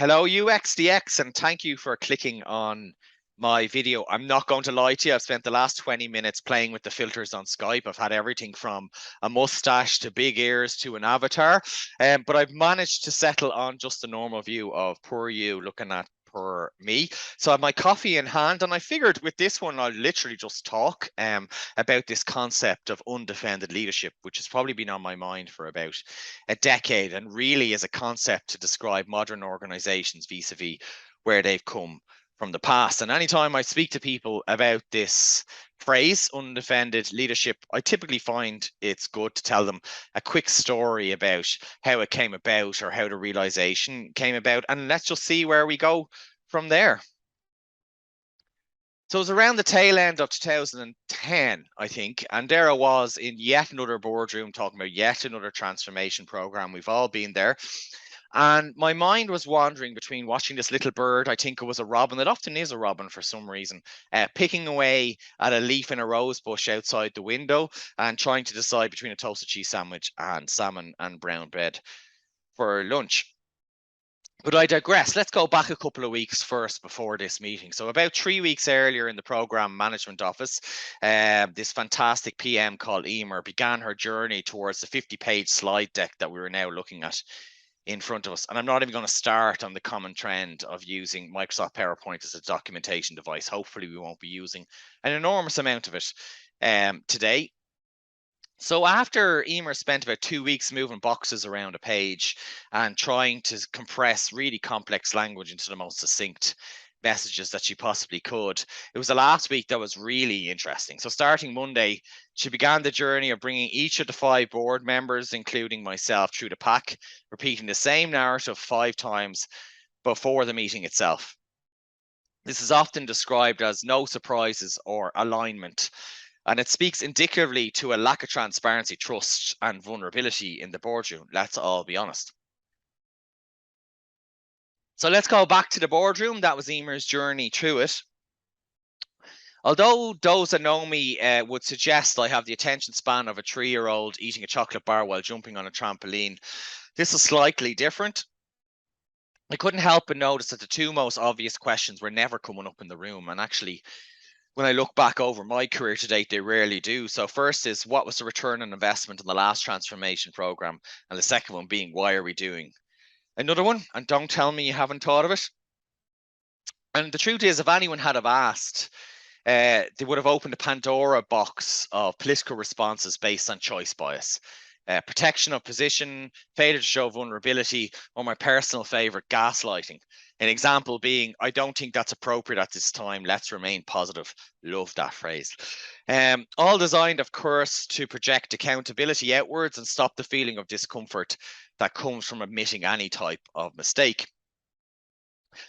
Hello, UXDX, and thank you for clicking on my video. I'm not going to lie to you. I've spent the last 20 minutes playing with the filters on Skype. I've had everything from a mustache to big ears to an avatar, but I've managed to settle on just a normal view of poor you looking at poor me. So I have my coffee in hand, and I figured with this one, I'll literally just talk about this concept of undefended leadership, which has probably been on my mind for about a decade, and really is a concept to describe modern organizations vis-a-vis where they've come from the past. And anytime I speak to people about this phrase, undefended leadership, I typically find it's good to tell them a quick story about how it came about or how the realization came about. And let's just see where we go from there. So it was around the tail end of 2010, I think, and there I was in yet another boardroom talking about yet another transformation program. We've all been there. And my mind was wandering between watching this little bird, I think it was a robin, it often is a robin for some reason, picking away at a leaf in a rose bush outside the window and trying to decide between a toasted cheese sandwich and salmon and brown bread for lunch. But I digress. Let's go back a couple of weeks first before this meeting. So about 3 weeks earlier in the program management office, this fantastic PM called Emer began her journey towards the 50-page slide deck that we were now looking at in front of us. And I'm not even going to start on the common trend of using Microsoft PowerPoint as a documentation device. Hopefully we won't be using an enormous amount of it today. So after Emer spent about 2 weeks moving boxes around a page and trying to compress really complex language into the most succinct messages that she possibly could, it was the last week that was really interesting. So starting Monday, she began the journey of bringing each of the 5 board members, including myself, through the pack, repeating the same narrative 5 times before the meeting itself. This is often described as no surprises or alignment, and it speaks indicatively to a lack of transparency, trust, and vulnerability in the boardroom. Let's all be honest. So let's go back to the boardroom. That was Emer's journey through it. Although those that know me would suggest I have the attention span of a 3-year-old eating a chocolate bar while jumping on a trampoline, this is slightly different. I couldn't help but notice that the 2 most obvious questions were never coming up in the room. And actually, when I look back over my career to date, they rarely do. So first is, what was the return on investment in the last transformation program? And the second one being, why are we doing another one? And don't tell me you haven't thought of it. And the truth is, if anyone had have asked, they would have opened a Pandora box of political responses based on choice bias, protection of position, failure to show vulnerability, or my personal favorite, gaslighting. An example being, I don't think that's appropriate at this time. Let's remain positive. Love that phrase. All designed, of course, to project accountability outwards and stop the feeling of discomfort that comes from admitting any type of mistake.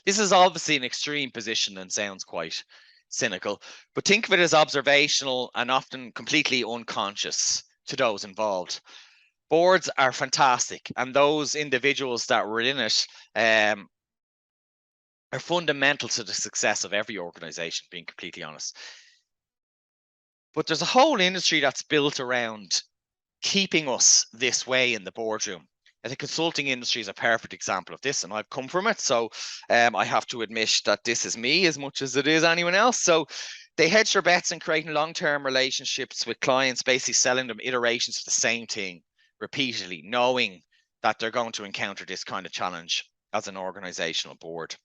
This is obviously an extreme position and sounds quite cynical, but think of it as observational and often completely unconscious to those involved. Boards are fantastic, and those individuals that were in it are fundamental to the success of every organization, being completely honest. But there's a whole industry that's built around keeping us this way in the boardroom. And the consulting industry is a perfect example of this, and I've come from it. So I have to admit that this is me as much as it is anyone else. So they hedge their bets in creating long-term relationships with clients, basically selling them iterations of the same thing repeatedly, knowing that they're going to encounter this kind of challenge as an organizational board.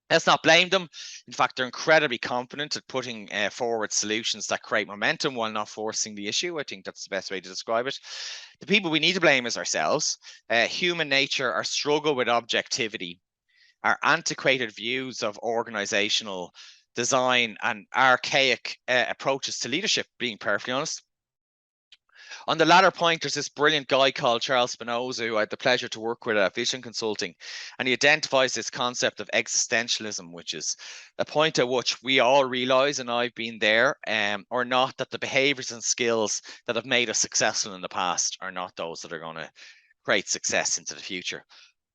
Let's not blame them. In fact, they're incredibly confident at putting forward solutions that create momentum while not forcing the issue. I think that's the best way to describe it. The people we need to blame is ourselves. Human nature, our struggle with objectivity, our antiquated views of organizational design, and archaic approaches to leadership, being perfectly honest. On the latter point, there's this brilliant guy called Charles Spinoza, who I had the pleasure to work with at Vision Consulting, and he identifies this concept of existentialism, which is a point at which we all realize, and I've been there, or not, that the behaviors and skills that have made us successful in the past are not those that are going to create success into the future.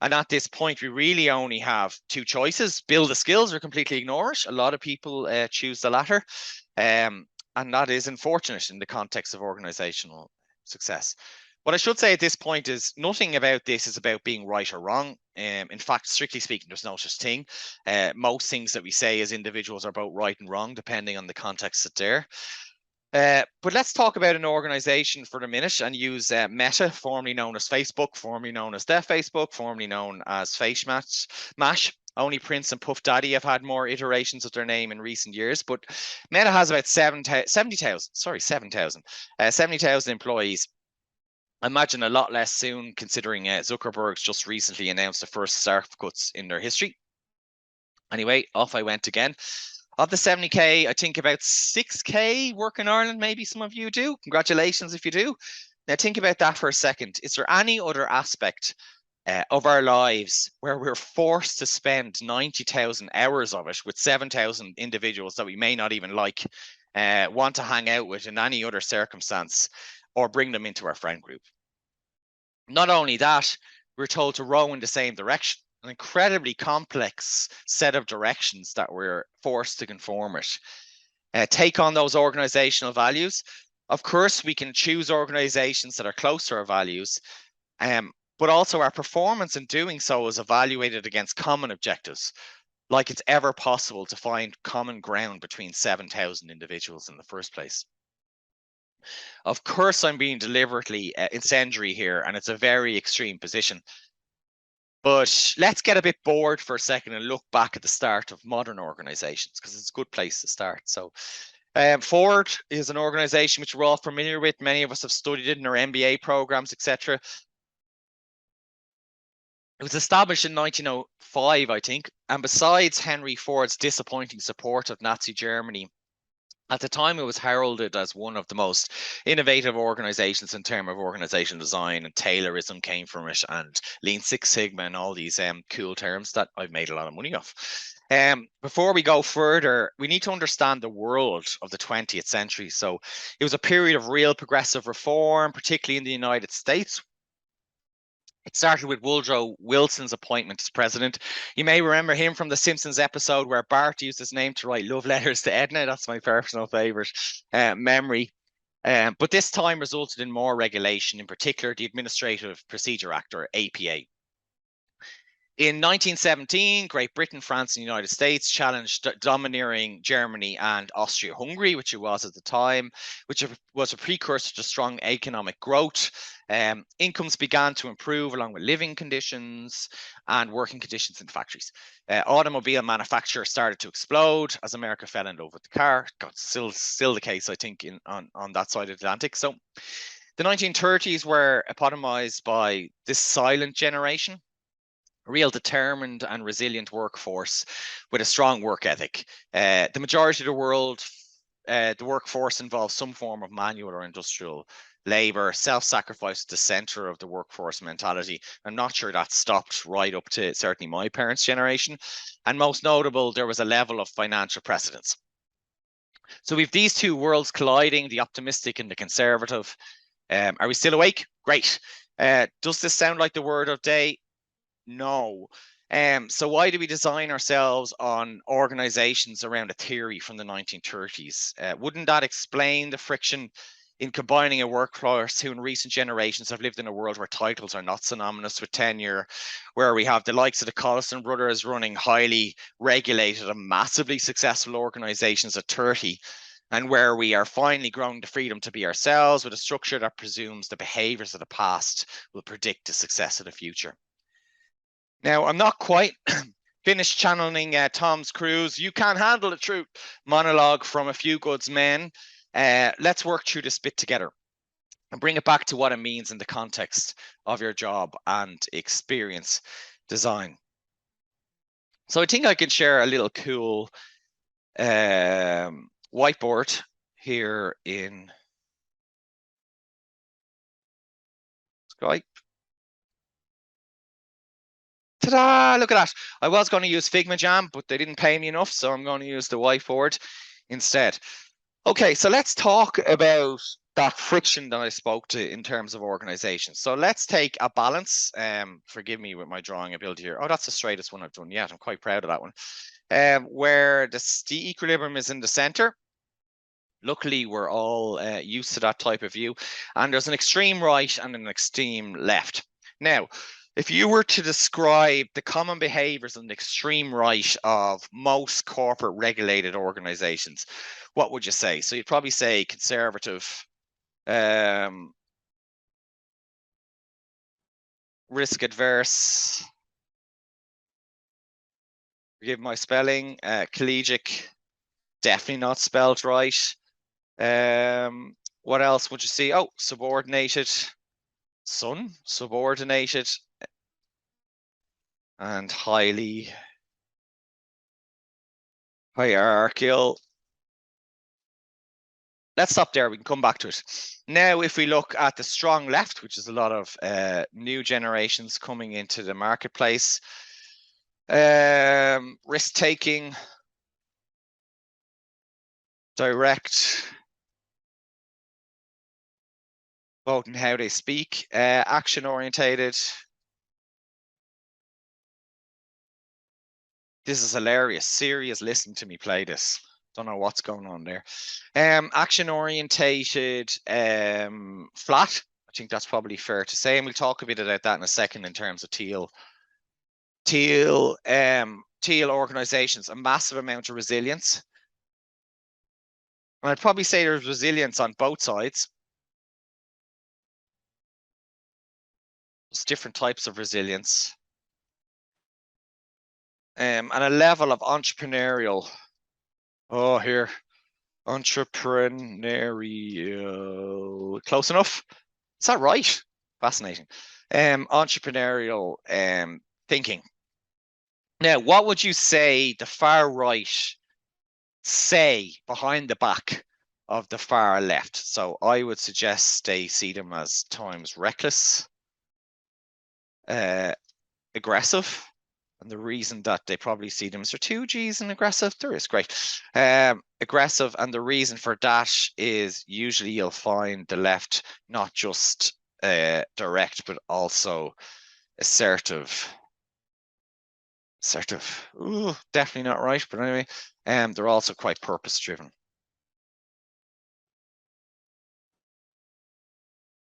And at this point, we really only have 2 choices: build the skills or completely ignore it. A lot of people choose the latter. And that is unfortunate in the context of organizational success. What I should say at this point is nothing about this is about being right or wrong. In fact, strictly speaking, there's no such thing. Most things that we say as individuals are about right and wrong, depending on the context that they're. But let's talk about an organization for a minute and use Meta, formerly known as Facebook, formerly known as the Facebook, formerly known as Mash. Only Prince and Puff Daddy have had more iterations of their name in recent years, but Meta has about 70,000 employees. I imagine a lot less soon, considering Zuckerberg's just recently announced the first staff cuts in their history. Anyway, off I went again. Of the 70K, I think about 6K work in Ireland. Maybe some of you do. Congratulations if you do. Now think about that for a second. Is there any other aspect of our lives where we're forced to spend 90,000 hours of it with 7,000 individuals that we may not even like, want to hang out with in any other circumstance, or bring them into our friend group? Not only that, we're told to row in the same direction. An incredibly complex set of directions that we're forced to conform with. Take on those organizational values. Of course, we can choose organizations that are close to our values, but also our performance in doing so is evaluated against common objectives, like it's ever possible to find common ground between 7,000 individuals in the first place. Of course, I'm being deliberately incendiary here, and it's a very extreme position. But let's get a bit bored for a second and look back at the start of modern organizations, because it's a good place to start. So Ford is an organization which we're all familiar with. Many of us have studied it in our MBA programs, etc. It was established in 1905, I think. And besides Henry Ford's disappointing support of Nazi Germany, at the time, it was heralded as one of the most innovative organizations in terms of organizational design, and Taylorism came from it, and Lean Six Sigma, and all these cool terms that I've made a lot of money off. Before we go further, we need to understand the world of the 20th century. So it was a period of real progressive reform, particularly in the United States. It started with Woodrow Wilson's appointment as president. You may remember him from the Simpsons episode where Bart used his name to write love letters to Edna. That's my personal favorite memory. But this time resulted in more regulation, in particular the Administrative Procedure Act, or APA. In 1917, Great Britain, France, and the United States challenged domineering Germany and Austria-Hungary, which it was at the time, which was a precursor to strong economic growth. Incomes began to improve along with living conditions and working conditions in factories. Automobile manufacture started to explode as America fell in love with the car. Still the case, I think, on that side of the Atlantic. So the 1930s were epitomized by this silent generation, a real determined and resilient workforce with a strong work ethic. The majority of the world, the workforce involves some form of manual or industrial labor. Self-sacrifice at the center of the workforce mentality. I'm not sure that stopped right up to certainly my parents' generation. And most notable, there was a level of financial precedence. So we've these two worlds colliding, the optimistic and the conservative. Are we still awake? Great. Does this sound like the word of day? No. So why do we design ourselves on organizations around a theory from the 1930s? Wouldn't that explain the friction in combining a workforce who in recent generations have lived in a world where titles are not synonymous with tenure, where we have the likes of the Collison brothers running highly regulated and massively successful organizations at 30, and where we are finally growing the freedom to be ourselves with a structure that presumes the behaviors of the past will predict the success of the future? Now, I'm not quite finished channeling Tom's Cruise. You can't handle the truth monologue from A Few Good Men. Let's work through this bit together and bring it back to what it means in the context of your job and experience design. So I think I can share a little cool whiteboard here in Skype. Ta-da! Look at that. I was going to use Figma Jam, but they didn't pay me enough, so I'm going to use the whiteboard instead. Okay, so let's talk about that friction that I spoke to in terms of organizations. So let's take a balance. Forgive me with my drawing ability here. Oh, that's the straightest one I've done yet. I'm quite proud of that one. Where the equilibrium is in the center. Luckily, we're all used to that type of view. And there's an extreme right and an extreme left. Now, if you were to describe the common behaviors on the extreme right of most corporate regulated organizations, what would you say? So you'd probably say conservative, risk adverse, forgive my spelling, collegiate, definitely not spelled right. What else would you see? Oh, subordinated, subordinated, and highly hierarchical. Let's stop there. We can come back to it. Now, if we look at the strong left, which is a lot of new generations coming into the marketplace, risk-taking, direct, voting how they speak, action-orientated. This is hilarious. Serious, listen to me play this. Don't know what's going on there. Action-orientated, flat. I think that's probably fair to say, and we'll talk a bit about that in a second in terms of teal organizations. A massive amount of resilience. And I'd probably say there's resilience on both sides. There's different types of resilience. And a level of entrepreneurial. Oh, here. Entrepreneurial. Close enough? Is that right? Fascinating. Entrepreneurial thinking. Now, what would you say the far right say behind the back of the far left? So I would suggest they see them as times reckless, aggressive, and the reason that they probably see them as their two G's and aggressive, there is great. Aggressive, and the reason for that is usually you'll find the left not just direct, but also assertive. Ooh, definitely not right, but anyway, they're also quite purpose driven.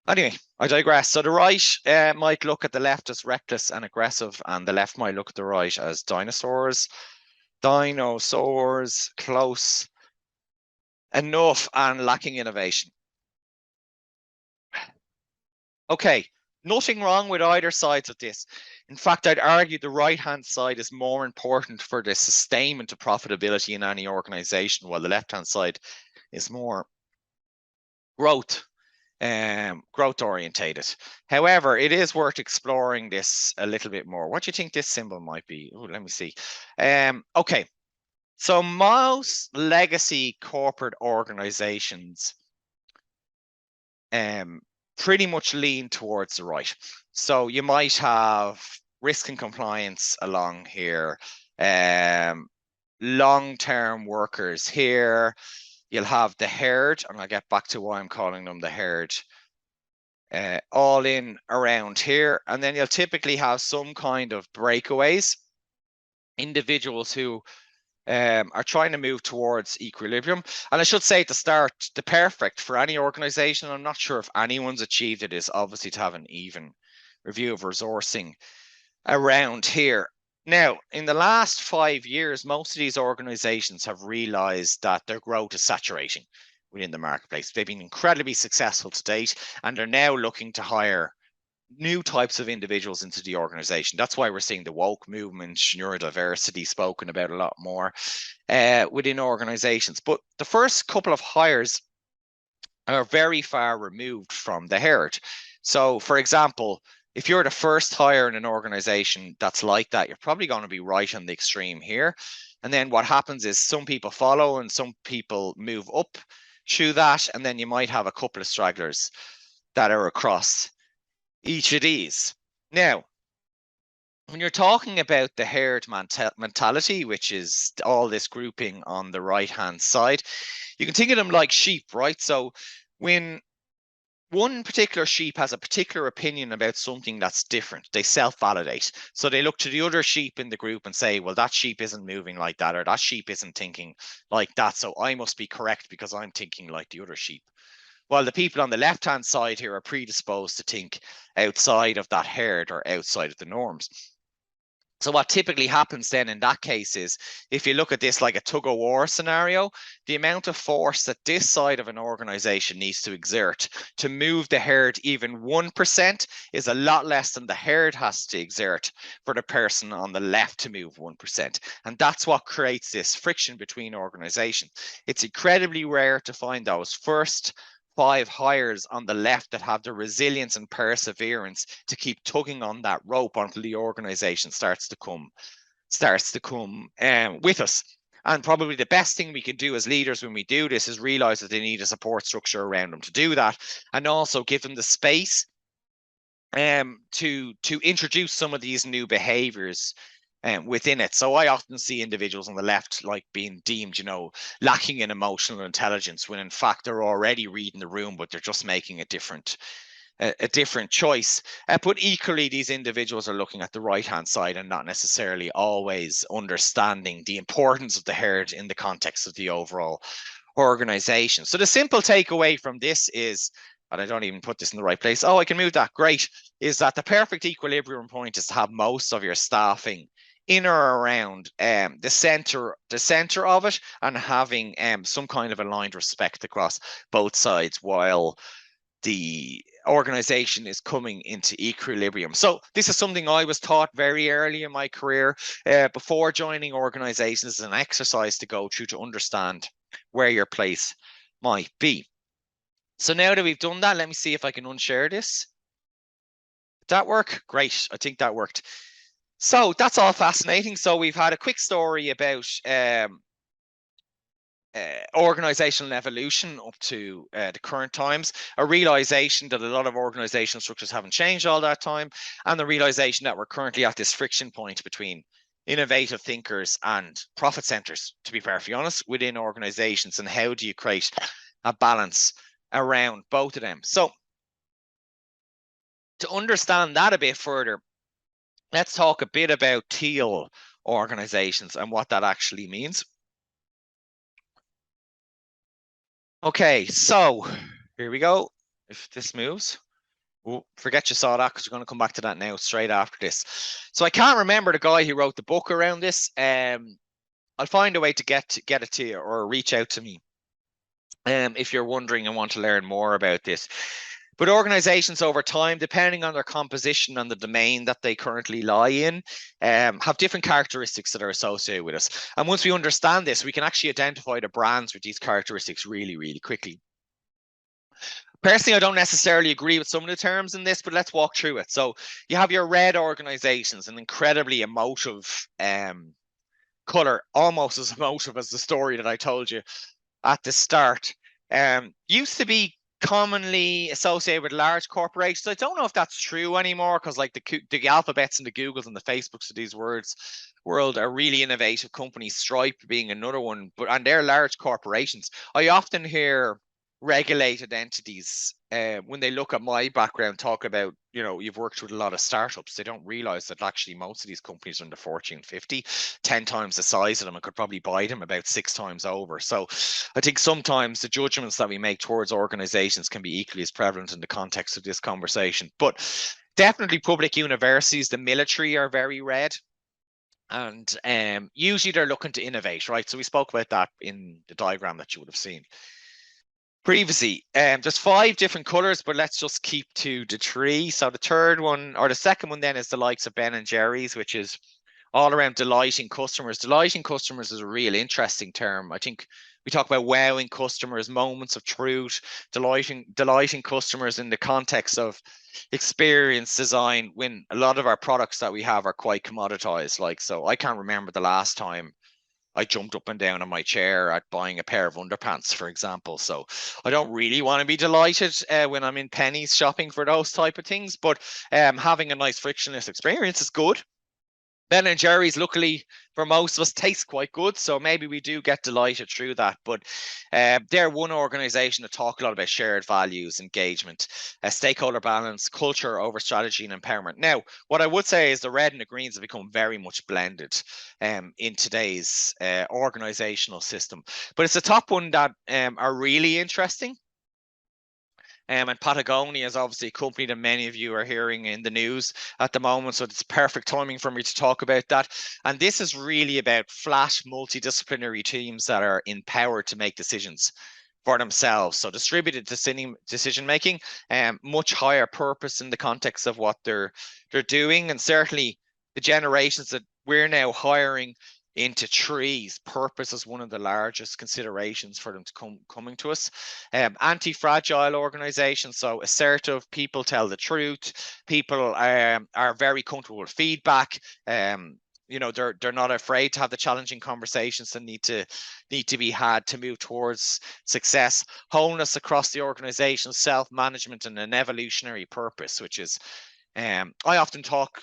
Anyway, I digress. So the right might look at the left as reckless and aggressive, and the left might look at the right as dinosaurs. Dinosaurs, close enough and lacking innovation. Okay, nothing wrong with either side of this. In fact, I'd argue the right-hand side is more important for the sustainment of profitability in any organization, while the left-hand side is more growth orientated. However, it is worth exploring this a little bit more. What do you think this symbol might be? Oh, let me see. Okay, so most legacy corporate organizations pretty much lean towards the right. So you might have risk and compliance along here, long-term workers here. You'll have the herd, and I'll get back to why I'm calling them the herd, all in around here. And then you'll typically have some kind of breakaways, individuals who are trying to move towards equilibrium. And I should say at the start, the perfect for any organization, I'm not sure if anyone's achieved it, is obviously to have an even review of resourcing around here. Now, in the last 5 years, most of these organizations have realized that their growth is saturating within the marketplace. They've been incredibly successful to date, and they're now looking to hire new types of individuals into the organization. That's why we're seeing the woke movement, neurodiversity spoken about a lot more within organizations. But the first couple of hires are very far removed from the herd. So, for example, if you're the first hire in an organization that's like that, you're probably going to be right on the extreme here. And then what happens is some people follow and some people move up through that. And then you might have a couple of stragglers that are across each of these. Now, when you're talking about the herd mentality, which is all this grouping on the right-hand side, you can think of them like sheep, right? So when one particular sheep has a particular opinion about something that's different. They self-validate. So they look to the other sheep in the group and say, well, that sheep isn't moving like that, or that sheep isn't thinking like that. So I must be correct because I'm thinking like the other sheep. While the people on the left-hand side here are predisposed to think outside of that herd or outside of the norms. So what typically happens then in that case is, if you look at this like a tug-of-war scenario, the amount of force that this side of an organization needs to exert to move the herd even 1% is a lot less than the herd has to exert for the person on the left to move 1%. And that's what creates this friction between organizations. It's incredibly rare to find those first 5 hires on the left that have the resilience and perseverance to keep tugging on that rope until the organization starts to come with us. And probably the best thing we can do as leaders when we do this is realize that they need a support structure around them to do that, and also give them the space to introduce some of these new behaviors within it. So I often see individuals on the left like being deemed, lacking in emotional intelligence, when in fact they're already reading the room, but they're just making a different choice. But equally, these individuals are looking at the right-hand side and not necessarily always understanding the importance of the herd in the context of the overall organization. So the simple takeaway from this is, and I don't even put this in the right place. Oh, I can move that. Great. Is that the perfect equilibrium point is to have most of your staffing in or around the center of it, and having some kind of aligned respect across both sides while the organization is coming into equilibrium. So this is something I was taught very early in my career before joining organizations, as an exercise to go through to understand where your place might be. So now that we've done that, let me see if I can unshare this. Did that work? Great. I think that worked. So that's all fascinating. So we've had a quick story about organizational evolution up to the current times, a realization that a lot of organizational structures haven't changed all that time, and the realization that we're currently at this friction point between innovative thinkers and profit centers, to be perfectly honest, within organizations. And how do you create a balance around both of them? So to understand that a bit further, let's talk a bit about teal organizations and what that actually means. Okay, so here we go. If this moves, forget you saw that, because we're going to come back to that now straight after this. So I can't remember the guy who wrote the book around this. I'll find a way to get it to you, or reach out to me if you're wondering and want to learn more about this. But organizations over time, depending on their composition and the domain that they currently lie in, have different characteristics that are associated with us. And once we understand this, we can actually identify the brands with these characteristics really, really quickly. Personally, I don't necessarily agree with some of the terms in this, but let's walk through it. So you have your red organizations, an incredibly emotive color, almost as emotive as the story that I told you at the start. Used to be commonly associated with large corporations. I don't know if that's true anymore, because like the alphabets and the Googles and the Facebooks of these world are really innovative companies, Stripe being another one, and they're large corporations. I often hear regulated entities when they look at my background talk about, you've worked with a lot of startups. They don't realize that actually most of these companies are in the Fortune 50, 10 times the size of them, and could probably buy them about 6 times over. So I think sometimes the judgments that we make towards organizations can be equally as prevalent in the context of this conversation. But definitely public universities, the military are very red. And usually they're looking to innovate, right? So we spoke about that in the diagram that you would have seen previously. There's 5 different colors, but let's just keep to the 3. So the third one, or the second one then, is the likes of Ben and Jerry's, which is all around delighting customers. Delighting customers is a real interesting term. I think we talk about wowing customers, moments of truth, delighting customers in the context of experience design, when a lot of our products that we have are quite commoditized. Like, so I can't remember the last time I jumped up and down on my chair at buying a pair of underpants, for example. So I don't really want to be delighted when I'm in Pennies shopping for those type of things. But having a nice frictionless experience is good. Ben and Jerry's, luckily for most of us, tastes quite good, so maybe we do get delighted through that. But they're one organisation that talk a lot about shared values, engagement, stakeholder balance, culture over strategy and empowerment. Now, what I would say is the red and the greens have become very much blended in today's organisational system. But it's a top one that are really interesting. And Patagonia is obviously a company that many of you are hearing in the news at the moment. So it's perfect timing for me to talk about that. And this is really about flat multidisciplinary teams that are empowered to make decisions for themselves. So distributed decision making, much higher purpose in the context of what they're doing. And certainly the generations that we're now hiring into trees, purpose is one of the largest considerations for them to coming to us. Anti-fragile organizations, so assertive, people tell the truth, people are very comfortable with feedback. You know, they're not afraid to have the challenging conversations that need to be had to move towards success. Wholeness across the organization, self-management, and an evolutionary purpose, which is I often talk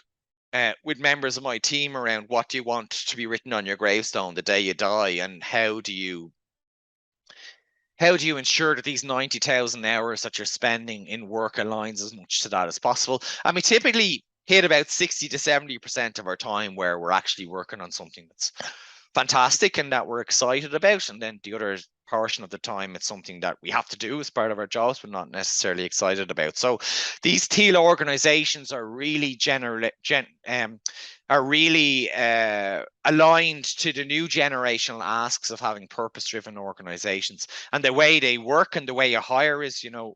with members of my team around what do you want to be written on your gravestone the day you die, and how do you ensure that these 90,000 hours that you're spending in work aligns as much to that as possible? And we typically hit about 60 to 70% of our time where we're actually working on something that's fantastic and that we're excited about, and then the other portion of the time it's something that we have to do as part of our jobs but not necessarily excited about. So these teal organizations are really aligned to the new generational asks of having purpose-driven organizations. And the way they work and the way you hire is, you know,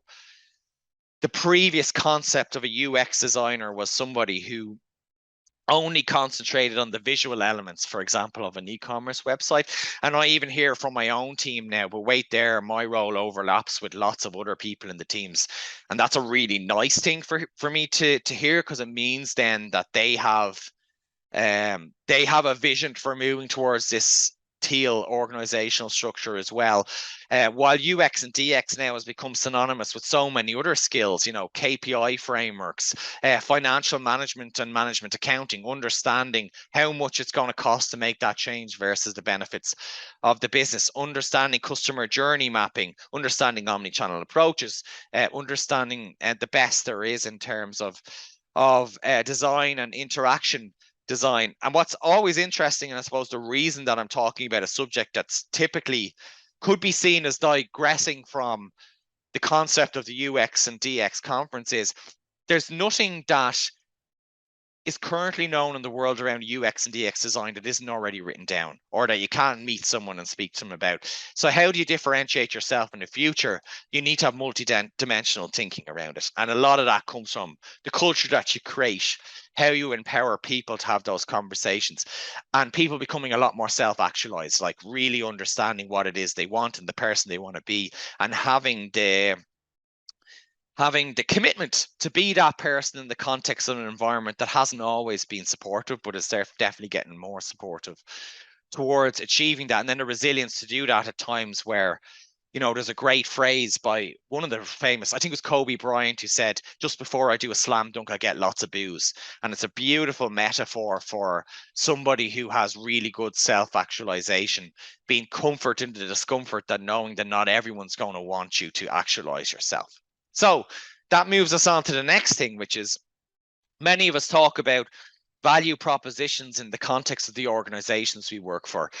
the previous concept of a UX designer was somebody who only concentrated on the visual elements, for example, of an e-commerce website. And I even hear from my own team now, but wait there, my role overlaps with lots of other people in the teams. And that's a really nice thing for me to hear, because it means then that they have a vision for moving towards this teal organizational structure as well. While UX and DX now has become synonymous with so many other skills, you know, KPI frameworks, financial management and management accounting, understanding how much it's going to cost to make that change versus the benefits of the business, understanding customer journey mapping, understanding omni-channel approaches, understanding the best there is in terms of design and interaction design. And what's always interesting, and I suppose the reason that I'm talking about a subject that's typically could be seen as digressing from the concept of the UX and DX conference, is there's nothing that is currently known in the world around UX and DX design that isn't already written down, or that you can't meet someone and speak to them about. So how do you differentiate yourself in the future? You need to have multi-dimensional thinking around it. And a lot of that comes from the culture that you create, how you empower people to have those conversations, and people becoming a lot more self-actualized, like really understanding what it is they want and the person they want to be, and having the commitment to be that person in the context of an environment that hasn't always been supportive, but is definitely getting more supportive towards achieving that. And then the resilience to do that at times where, you know, there's a great phrase by one of the famous, I think it was Kobe Bryant, who said, just before I do a slam dunk, I get lots of boos. And it's a beautiful metaphor for somebody who has really good self-actualization, being comfort in the discomfort, that knowing that not everyone's going to want you to actualize yourself. So that moves us on to the next thing, which is many of us talk about value propositions in the context of the organizations we work for.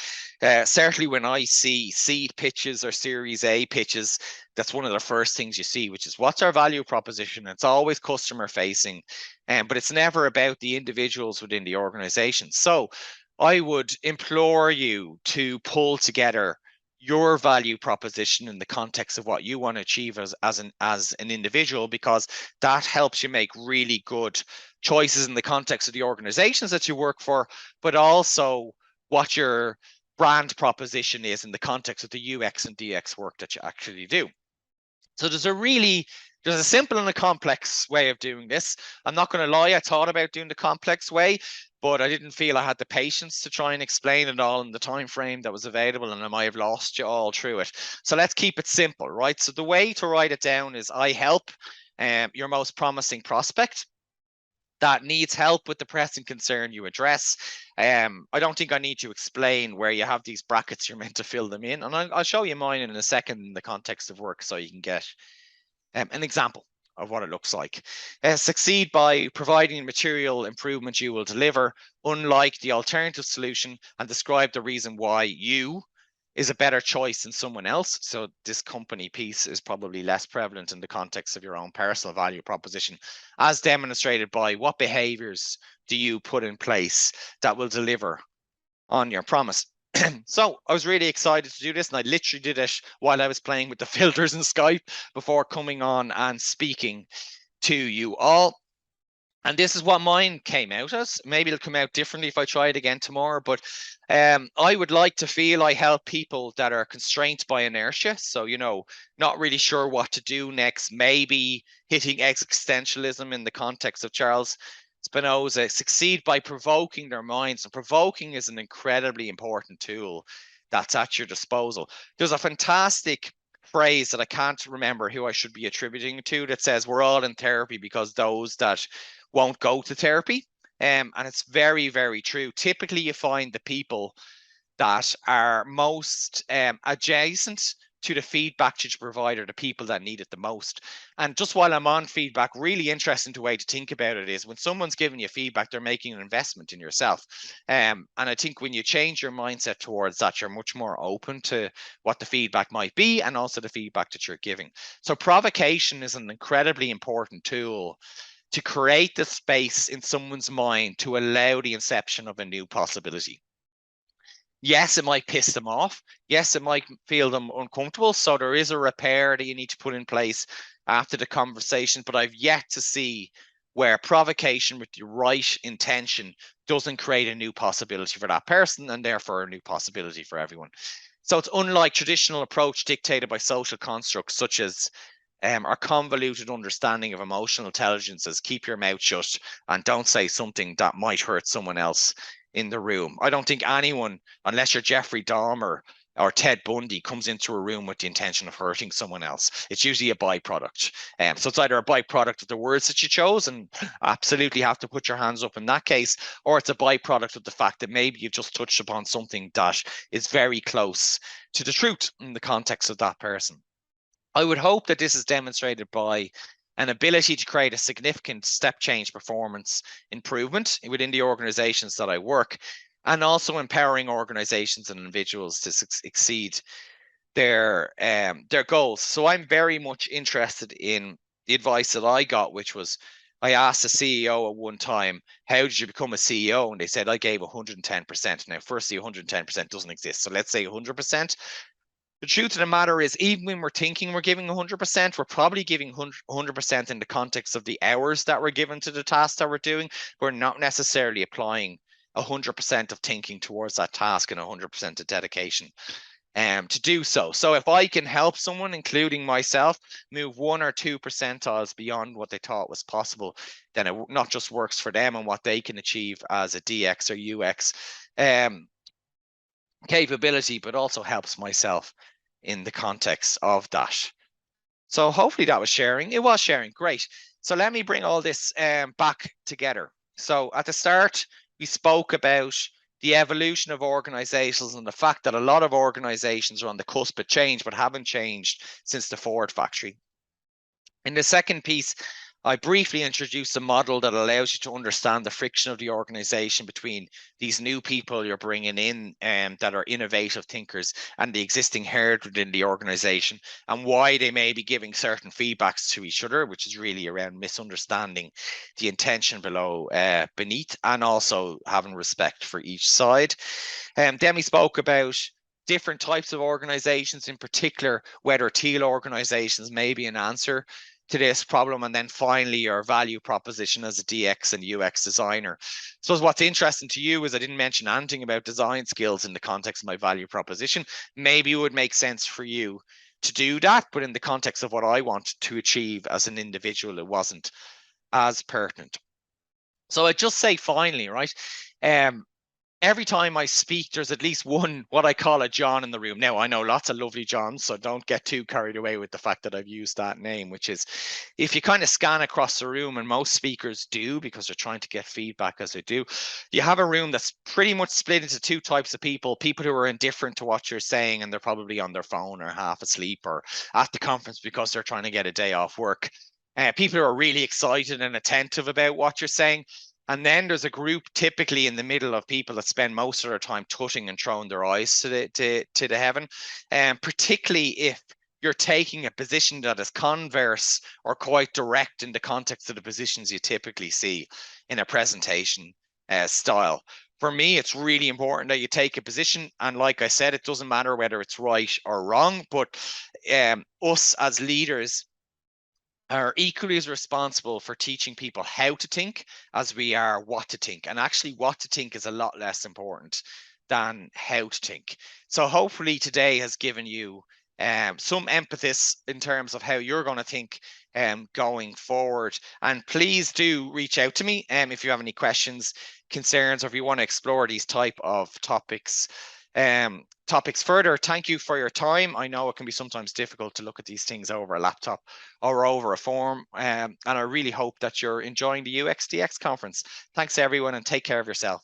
Certainly when I see seed pitches or Series A pitches, that's one of the first things you see, which is what's our value proposition? It's always customer facing, but it's never about the individuals within the organization. So I would implore you to pull together your value proposition in the context of what you want to achieve as an individual, because that helps you make really good choices in the context of the organizations that you work for, but also what your brand proposition is in the context of the UX and DX work that you actually do. So there's a simple and a complex way of doing this. I'm not going to lie, I thought about doing the complex way, but I didn't feel I had the patience to try and explain it all in the time frame that was available, and I might have lost you all through it. So let's keep it simple, right? So the way to write it down is: I help your most promising prospect that needs help with the pressing concern you address. I don't think I need to explain where you have these brackets, you're meant to fill them in. And I'll show you mine in a second in the context of work so you can get an example of what it looks like. Succeed by providing material improvement you will deliver, unlike the alternative solution, and describe the reason why you is a better choice than someone else. So this company piece is probably less prevalent in the context of your own personal value proposition, as demonstrated by what behaviours do you put in place that will deliver on your promise. So I was really excited to do this, and I literally did it while I was playing with the filters in Skype before coming on and speaking to you all. And this is what mine came out as. Maybe it'll come out differently if I try it again tomorrow, but I would like to feel I help people that are constrained by inertia. So, not really sure what to do next, maybe hitting existentialism in the context of Charles Spinoza, succeed by provoking their minds. And provoking is an incredibly important tool that's at your disposal. There's a fantastic phrase that I can't remember who I should be attributing to that says we're all in therapy because those that won't go to therapy. And it's very, very true. Typically, you find the people that are most adjacent to the feedback that you provide are the people that need it the most. And just while I'm on feedback, really interesting way to think about it is when someone's giving you feedback, they're making an investment in yourself. And I think when you change your mindset towards that, you're much more open to what the feedback might be and also the feedback that you're giving. So provocation is an incredibly important tool to create the space in someone's mind to allow the inception of a new possibility. Yes, it might piss them off. Yes, it might feel them uncomfortable. So there is a repair that you need to put in place after the conversation. But I've yet to see where provocation with the right intention doesn't create a new possibility for that person and therefore a new possibility for everyone. So it's unlike traditional approach dictated by social constructs such as our convoluted understanding of emotional intelligence as keep your mouth shut and don't say something that might hurt someone else in the room. I don't think anyone, unless you're Jeffrey Dahmer or Ted Bundy, comes into a room with the intention of hurting someone else. It's usually a byproduct. So it's either a byproduct of the words that you chose and absolutely have to put your hands up in that case, or it's a byproduct of the fact that maybe you've just touched upon something that is very close to the truth in the context of that person. I would hope that this is demonstrated by an ability to create a significant step change performance improvement within the organizations that I work, and also empowering organizations and individuals to exceed their goals. So I'm very much interested in the advice that I got, which was I asked a CEO at one time, how did you become a CEO? And they said, I gave 110%. Now, firstly, 110% doesn't exist. So let's say 100%. The truth of the matter is, even when we're thinking we're giving 100%, we're probably giving 100% in the context of the hours that we're given to the task that we're doing. We're not necessarily applying 100% of thinking towards that task and 100% of dedication to do so. So if I can help someone, including myself, move 1 or 2 percentiles beyond what they thought was possible, then it not just works for them and what they can achieve as a DX or UX capability, but also helps myself in the context of that. So hopefully that was sharing. It was sharing. Great. So let me bring all this back together. So at the start, we spoke about the evolution of organizations and the fact that a lot of organizations are on the cusp of change, but haven't changed since the Ford factory. In the second piece, I briefly introduced a model that allows you to understand the friction of the organization between these new people you're bringing in that are innovative thinkers and the existing herd within the organization, and why they may be giving certain feedbacks to each other, which is really around misunderstanding the intention beneath, and also having respect for each side. Then we spoke about different types of organizations, in particular, whether teal organizations may be an answer to this problem, and then finally your value proposition as a DX and UX designer. So what's interesting to you is I didn't mention anything about design skills in the context of my value proposition. Maybe it would make sense for you to do that, but in the context of what I want to achieve as an individual, it wasn't as pertinent. So I'd just say finally, right, every time I speak, there's at least one, what I call a John in the room. Now, I know lots of lovely Johns, so don't get too carried away with the fact that I've used that name, which is if you kind of scan across the room, and most speakers do because they're trying to get feedback as they do, you have a room that's pretty much split into two types of people who are indifferent to what you're saying, and they're probably on their phone or half asleep or at the conference because they're trying to get a day off work. People who are really excited and attentive about what you're saying. And then there's a group typically in the middle of people that spend most of their time tutting and throwing their eyes to the heaven. And particularly if you're taking a position that is converse or quite direct in the context of the positions you typically see in a presentation style. For me, it's really important that you take a position. And like I said, it doesn't matter whether it's right or wrong, but us as leaders are equally as responsible for teaching people how to think as we are what to think. And actually, what to think is a lot less important than how to think. So hopefully today has given you some empathy in terms of how you're going to think going forward. And please do reach out to me if you have any questions, concerns, or if you want to explore these type of topics further. Thank you for your time. I know it can be sometimes difficult to look at these things over a laptop or over a form, and I really hope that you're enjoying the UXDX conference. Thanks everyone, and take care of yourself.